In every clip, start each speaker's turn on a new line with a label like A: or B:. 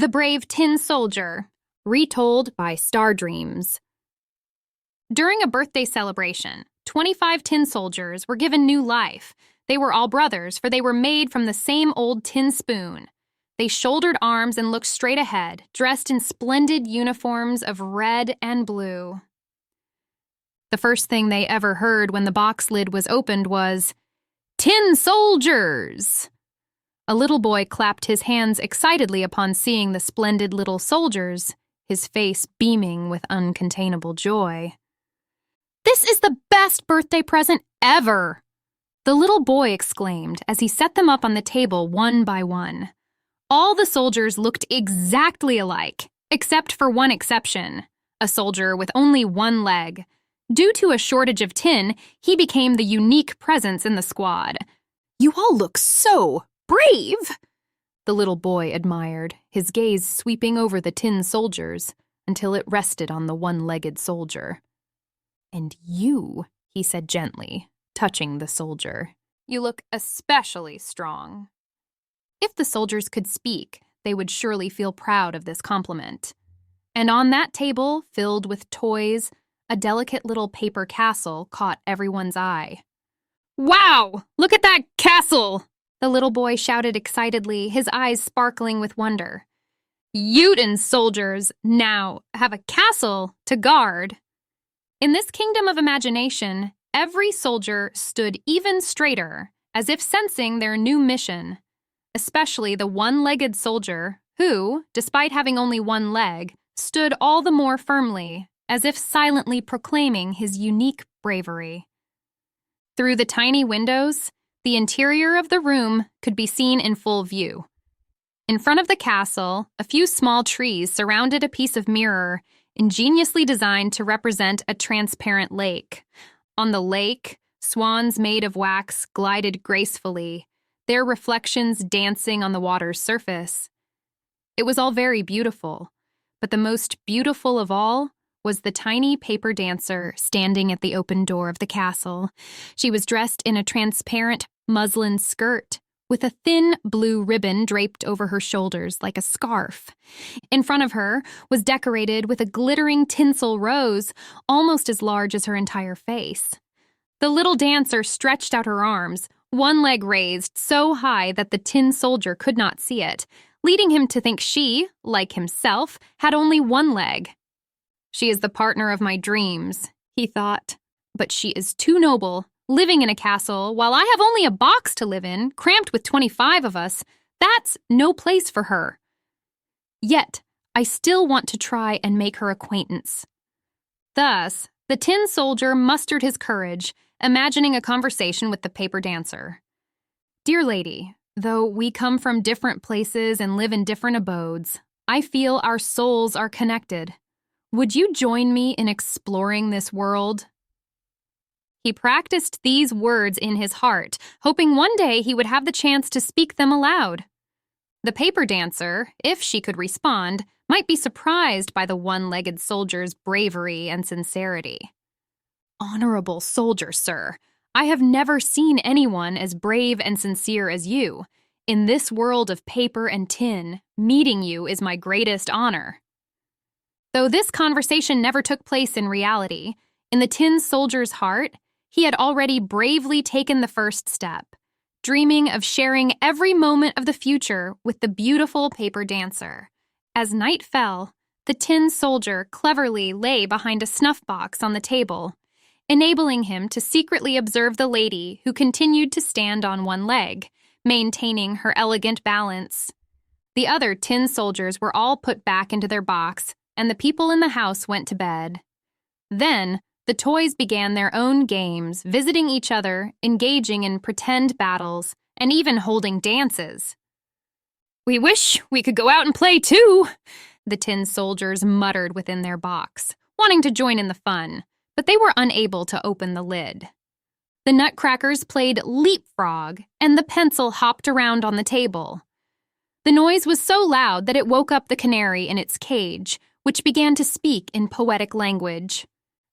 A: The Brave Tin Soldier, retold by StarDreams. During a birthday celebration, 25 tin soldiers were given new life. They were all brothers, for they were made from the same old tin spoon. They shouldered arms and looked straight ahead, dressed in splendid uniforms of red and blue. The first thing they ever heard when the box lid was opened was, "Tin soldiers!" A little boy clapped his hands excitedly upon seeing the splendid little soldiers, his face beaming with uncontainable joy. "This is the best birthday present ever!" the little boy exclaimed as he set them up on the table one by one. All the soldiers looked exactly alike, except for one exception, a soldier with only one leg. Due to a shortage of tin, he became the unique presence in the squad. "You all look so brave!" the little boy admired, his gaze sweeping over the tin soldiers until it rested on the one-legged soldier. "And you," he said gently, touching the soldier, "you look especially strong." If the soldiers could speak, they would surely feel proud of this compliment. And on that table, filled with toys, a delicate little paper castle caught everyone's eye. "Wow! Look at that castle!" the little boy shouted excitedly, his eyes sparkling with wonder. "Utin soldiers now have a castle to guard." In this kingdom of imagination, every soldier stood even straighter, as if sensing their new mission, especially the one-legged soldier who, despite having only one leg, stood all the more firmly, as if silently proclaiming his unique bravery. Through the tiny windows, the interior of the room could be seen in full view. In front of the castle, a few small trees surrounded a piece of mirror ingeniously designed to represent a transparent lake. On the lake, swans made of wax glided gracefully, their reflections dancing on the water's surface. It was all very beautiful, but the most beautiful of all was the tiny paper dancer standing at the open door of the castle. She was dressed in a transparent muslin skirt with a thin blue ribbon draped over her shoulders like a scarf. In front of her was decorated with a glittering tinsel rose almost as large as her entire face. The little dancer stretched out her arms, one leg raised so high that the tin soldier could not see it, leading him to think she, like himself, had only one leg. "She is the partner of my dreams," he thought, "but she is too noble, living in a castle while I have only a box to live in, cramped with 25 of us. That's no place for her. Yet, I still want to try and make her acquaintance." Thus, the tin soldier mustered his courage, imagining a conversation with the paper dancer. "Dear lady, though we come from different places and live in different abodes, I feel our souls are connected. Would you join me in exploring this world?" He practiced these words in his heart, hoping one day he would have the chance to speak them aloud. The paper dancer, if she could respond, might be surprised by the one-legged soldier's bravery and sincerity. "Honorable soldier, sir, I have never seen anyone as brave and sincere as you. In this world of paper and tin, meeting you is my greatest honor." Though this conversation never took place in reality, in the tin soldier's heart, he had already bravely taken the first step, dreaming of sharing every moment of the future with the beautiful paper dancer. As night fell, the tin soldier cleverly lay behind a snuff box on the table, enabling him to secretly observe the lady who continued to stand on one leg, maintaining her elegant balance. The other tin soldiers were all put back into their box, and the people in the house went to bed. Then, the toys began their own games, visiting each other, engaging in pretend battles, and even holding dances. "We wish we could go out and play too," the tin soldiers muttered within their box, wanting to join in the fun, but they were unable to open the lid. The nutcrackers played leapfrog, and the pencil hopped around on the table. The noise was so loud that it woke up the canary in its cage, which began to speak in poetic language.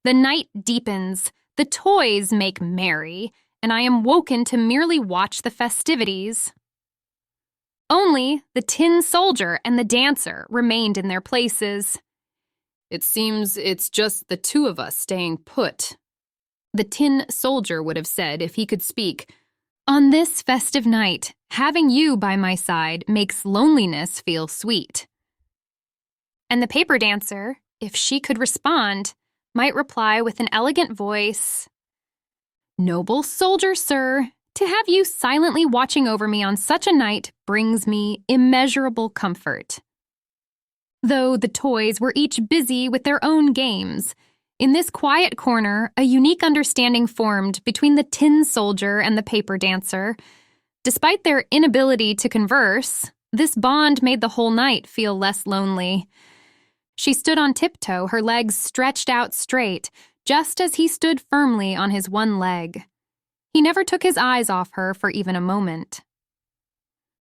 A: "The night deepens, the toys make merry, and I am woken to merely watch the festivities." Only the tin soldier and the dancer remained in their places.
B: "It seems it's just the two of us staying put,"
A: the tin soldier would have said if he could speak. "On this festive night, having you by my side makes loneliness feel sweet." And the paper dancer, if she could respond, might reply with an elegant voice, "Noble soldier, sir, to have you silently watching over me on such a night brings me immeasurable comfort." Though the toys were each busy with their own games, in this quiet corner, a unique understanding formed between the tin soldier and the paper dancer. Despite their inability to converse, this bond made the whole night feel less lonely. She stood on tiptoe, her legs stretched out straight, just as he stood firmly on his one leg. He never took his eyes off her for even a moment.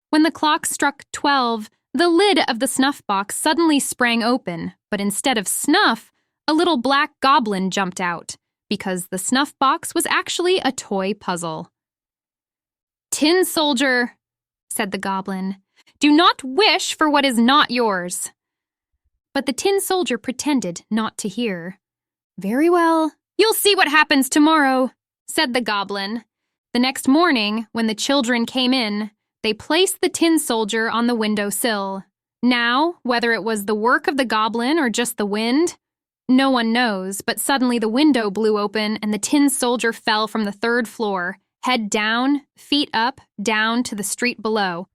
A: When the clock struck 12, the lid of the snuff box suddenly sprang open, but instead of snuff, a little black goblin jumped out, because the snuff box was actually a toy puzzle. "Tin soldier," said the goblin, "do not wish for what is not yours." But the tin soldier pretended not to hear. "Very well, you'll see what happens tomorrow," said the goblin. The next morning, when the children came in, they placed the tin soldier on the window sill. Now, whether it was the work of the goblin or just the wind, no one knows, but suddenly the window blew open and the tin soldier fell from the 3rd floor, head down, feet up, down to the street below.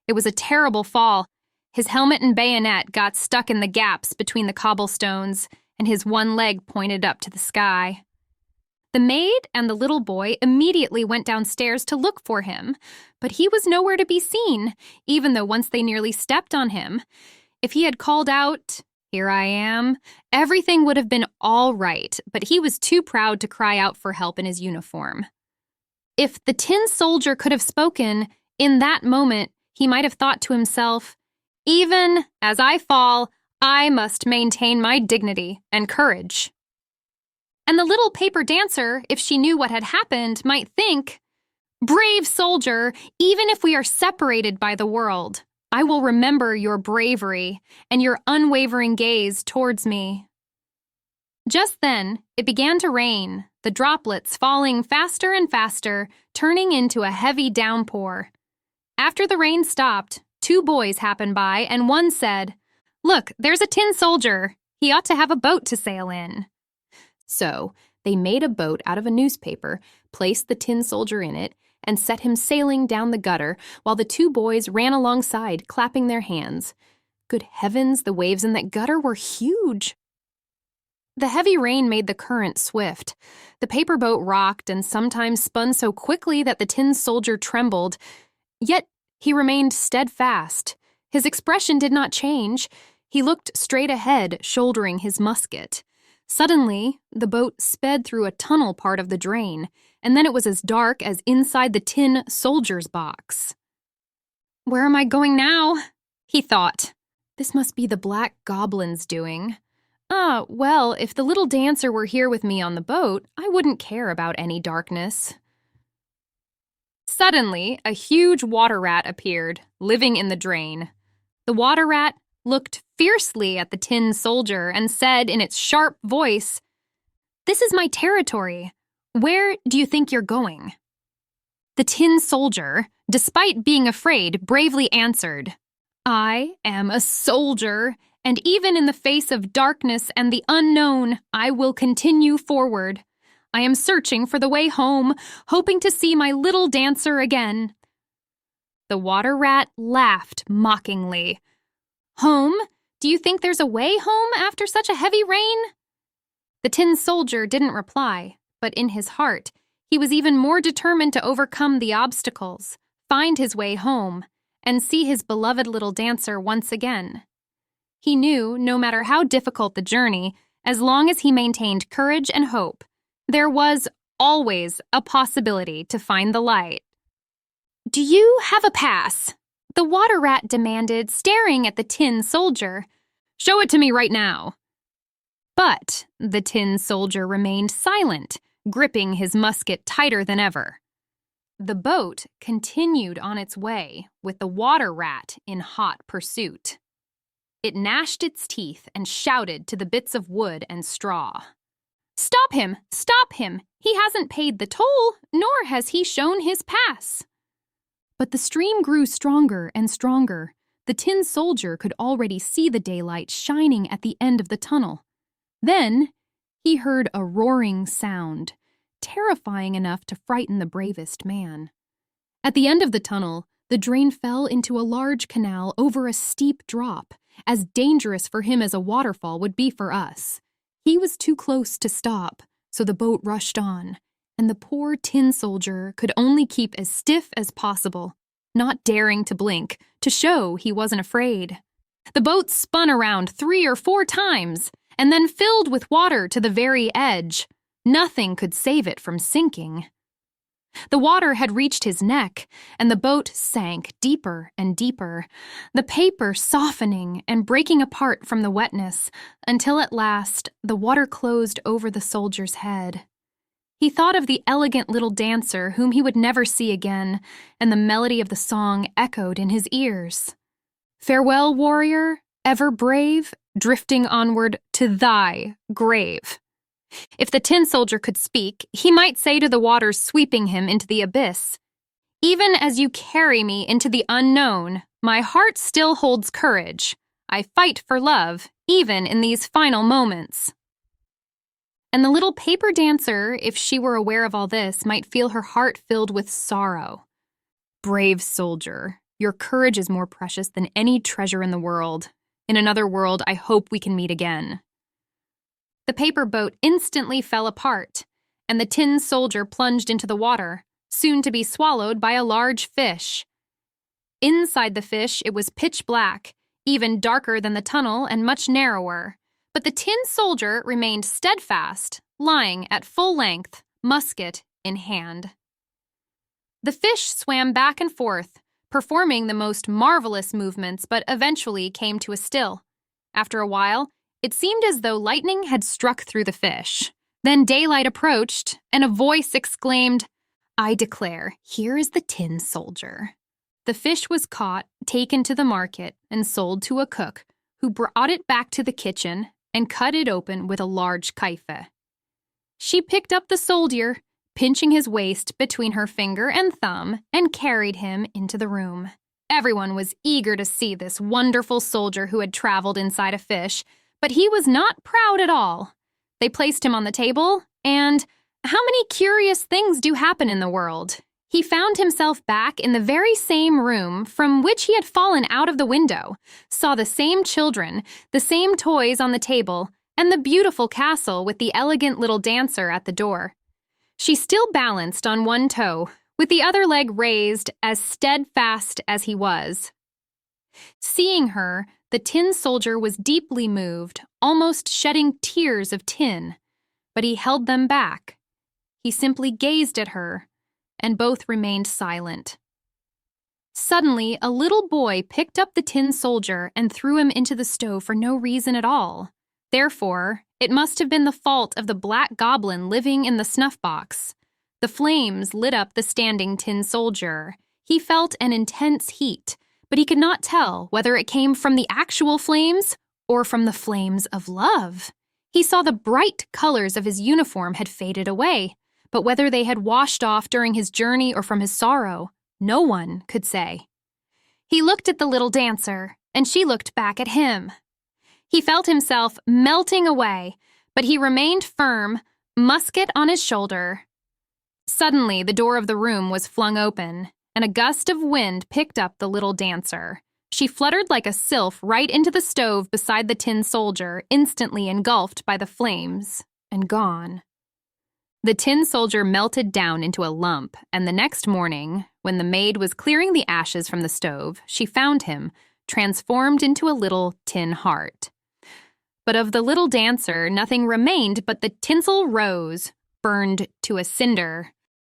A: It was a terrible fall. His helmet and bayonet got stuck in the gaps between the cobblestones, and his one leg pointed up to the sky. The maid and the little boy immediately went downstairs to look for him, but he was nowhere to be seen, even though once they nearly stepped on him. If he had called out, "Here I am," everything would have been all right, but he was too proud to cry out for help in his uniform. If the tin soldier could have spoken, in that moment he might have thought to himself, "Even as I fall, I must maintain my dignity and courage." And the little paper dancer, if she knew what had happened, might think, "Brave soldier, even if we are separated by the world, I will remember your bravery and your unwavering gaze towards me." Just then, it began to rain, the droplets falling faster and faster, turning into a heavy downpour. After the rain stopped, 2 boys happened by, and one said, "Look, there's a tin soldier. He ought to have a boat to sail in." So they made a boat out of a newspaper, placed the tin soldier in it, and set him sailing down the gutter while the 2 boys ran alongside, clapping their hands. Good heavens, the waves in that gutter were huge. The heavy rain made the current swift. The paper boat rocked and sometimes spun so quickly that the tin soldier trembled. Yet he remained steadfast. His expression did not change. He looked straight ahead, shouldering his musket. Suddenly, the boat sped through a tunnel part of the drain, and then it was as dark as inside the tin soldier's box. "Where am I going now?" he thought. "This must be the black goblin's doing. Well, if the little dancer were here with me on the boat, I wouldn't care about any darkness." Suddenly, a huge water rat appeared, living in the drain. The water rat looked fiercely at the tin soldier and said in its sharp voice, "This is my territory. Where do you think you're going?" The tin soldier, despite being afraid, bravely answered, "I am a soldier, and even in the face of darkness and the unknown, I will continue forward. I am searching for the way home, hoping to see my little dancer again." The water rat laughed mockingly. "Home? Do you think there's a way home after such a heavy rain?" The tin soldier didn't reply, but in his heart, he was even more determined to overcome the obstacles, find his way home, and see his beloved little dancer once again. He knew, no matter how difficult the journey, as long as he maintained courage and hope, there was always a possibility to find the light. "Do you have a pass?" the water rat demanded, staring at the tin soldier. "Show it to me right now." But the tin soldier remained silent, gripping his musket tighter than ever. The boat continued on its way with the water rat in hot pursuit. It gnashed its teeth and shouted to the bits of wood and straw. "Stop him! Stop him! He hasn't paid the toll, nor has he shown his pass." But the stream grew stronger and stronger. The tin soldier could already see the daylight shining at the end of the tunnel. Then he heard a roaring sound, terrifying enough to frighten the bravest man. At the end of the tunnel, the drain fell into a large canal over a steep drop, as dangerous for him as a waterfall would be for us. He was too close to stop, so the boat rushed on, and the poor tin soldier could only keep as stiff as possible, not daring to blink, to show he wasn't afraid. The boat spun around 3 or 4 times, and then filled with water to the very edge. Nothing could save it from sinking. The water had reached his neck, and the boat sank deeper and deeper, the paper softening and breaking apart from the wetness, until at last the water closed over the soldier's head. He thought of the elegant little dancer whom he would never see again, and the melody of the song echoed in his ears. "Farewell, warrior, ever brave, drifting onward to thy grave." If the tin soldier could speak, he might say to the waters sweeping him into the abyss, "Even as you carry me into the unknown, my heart still holds courage. I fight for love, even in these final moments." And the little paper dancer, if she were aware of all this, might feel her heart filled with sorrow. "Brave soldier, your courage is more precious than any treasure in the world. In another world, I hope we can meet again." The paper boat instantly fell apart, and the tin soldier plunged into the water, soon to be swallowed by a large fish. Inside the fish, it was pitch black, even darker than the tunnel and much narrower. But the tin soldier remained steadfast, lying at full length, musket in hand. The fish swam back and forth, performing the most marvelous movements, but eventually came to a still. After a while, it seemed as though lightning had struck through the fish. Then daylight approached, and a voice exclaimed, "I declare, here is the tin soldier." The fish was caught, taken to the market, and sold to a cook, who brought it back to the kitchen and cut it open with a large knife. She picked up the soldier, pinching his waist between her finger and thumb, and carried him into the room. Everyone was eager to see this wonderful soldier who had traveled inside a fish, but he was not proud at all. They placed him on the table, and how many curious things do happen in the world? He found himself back in the very same room from which he had fallen out of the window, saw the same children, the same toys on the table, and the beautiful castle with the elegant little dancer at the door. She still balanced on one toe, with the other leg raised, as steadfast as he was. Seeing her, the tin soldier was deeply moved, almost shedding tears of tin, but he held them back. He simply gazed at her, and both remained silent. Suddenly, a little boy picked up the tin soldier and threw him into the stove for no reason at all. Therefore, it must have been the fault of the black goblin living in the snuff box. The flames lit up the standing tin soldier. He felt an intense heat, but he could not tell whether it came from the actual flames or from the flames of love. He saw the bright colors of his uniform had faded away, but whether they had washed off during his journey or from his sorrow, no one could say. He looked at the little dancer, and she looked back at him. He felt himself melting away, but he remained firm, musket on his shoulder. Suddenly, the door of the room was flung open, and a gust of wind picked up the little dancer. She fluttered like a sylph right into the stove beside the tin soldier, instantly engulfed by the flames, and gone. The tin soldier melted down into a lump, and the next morning, when the maid was clearing the ashes from the stove, she found him, transformed into a little tin heart. But of the little dancer, nothing remained but the tinsel rose, burned to a cinder.